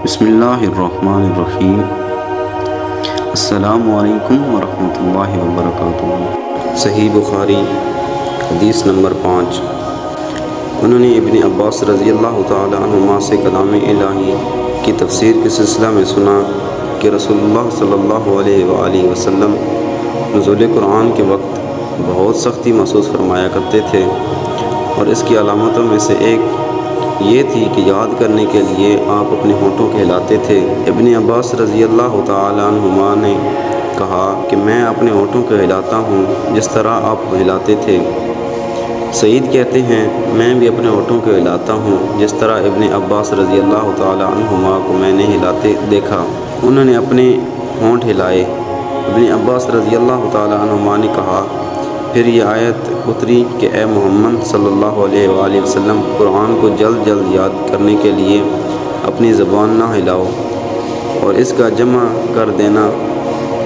بسم اللہ الرحمن الرحیم۔ السلام علیکم ورحمۃ اللہ وبرکاتہ۔ صحیح بخاری حدیث نمبر 5۔ انہوں نے ابن عباس رضی اللہ تعالی عنہما سے کلام الہی کی تفسیر کے سلسلہ میں سنا کہ رسول اللہ صلی اللہ علیہ وآلہ وسلم نزول قرآن کے وقت بہت سختی محسوس فرمایا کرتے تھے، اور اس کی علامتوں میں سے ایک یہ تھی کہ یاد کرنے کے لیے آپ اپنے ہونٹوں کو ہلاتے تھے۔ ابن عباس رضی اللہ تعالی عنہما نے کہا کہ میں اپنے ہونٹوں کو ہلاتا ہوں جس طرح آپ ہلاتے تھے۔ سعید کہتے ہیں میں بھی اپنے ہونٹوں کو ہلاتا ہوں جس طرح ابن عباس رضی اللہ تعالی عنہما کو میں نے ہلاتے دیکھا۔ انہوں نے اپنے ہونٹ ہلائے۔ ابن عباس رضی اللہ تعالی عنہما نے کہا، پھر یہ آیت اتری کہ اے محمد صلی اللہ علیہ وآلہ وسلم، قرآن کو جلد جلد یاد کرنے کے لیے اپنی زبان نہ ہلاؤ، اور اس کا جمع کر دینا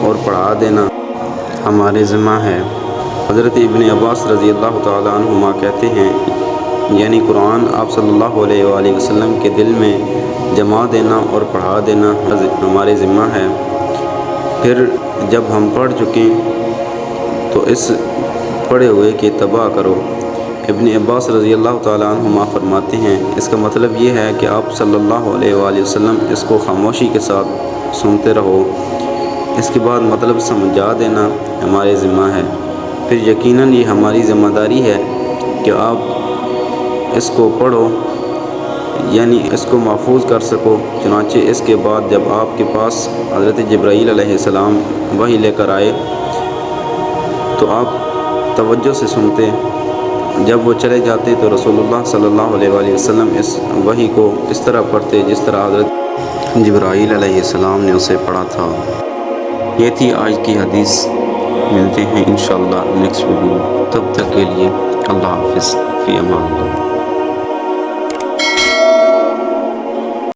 اور پڑھا دینا ہمارے ذمہ ہے۔ حضرت ابن عباس رضی اللہ تعالی عنہما کہتے ہیں یعنی قرآن آپ صلی اللہ علیہ وآلہ وسلم کے دل میں جما دینا اور پڑھا دینا ہمارے ذمہ ہے۔ پھر جب ہم پڑھ چکیں تو اس پڑھے ہوئے کی اتباع کرو۔ ابن عباس رضی اللہ تعالی عنہما فرماتے ہیں اس کا مطلب یہ ہے کہ آپ صلی اللہ علیہ وآلہ وسلم اس کو خاموشی کے ساتھ سنتے رہو، اس کے بعد مطلب سمجھا دینا ہمارے ذمہ ہے۔ پھر یقیناً یہ ہماری ذمہ داری ہے کہ آپ اس کو پڑھو، یعنی اس کو محفوظ کر سکو۔ چنانچہ اس کے بعد جب آپ کے پاس حضرت جبرائیل علیہ السلام وحی لے کر آئے تو آپ توجہ سے سنتے، جب وہ چلے جاتے تو رسول اللہ صلی اللہ علیہ وآلہ وسلم اس وحی کو اس طرح پڑھتے جس طرح حضرت جبرائیل علیہ السلام نے اسے پڑھا تھا۔ یہ تھی آج کی حدیث۔ ملتے ہیں انشاءاللہ نیکسٹ ویڈیو، تب تک کے لیے اللہ حافظ، فی امان اللہ۔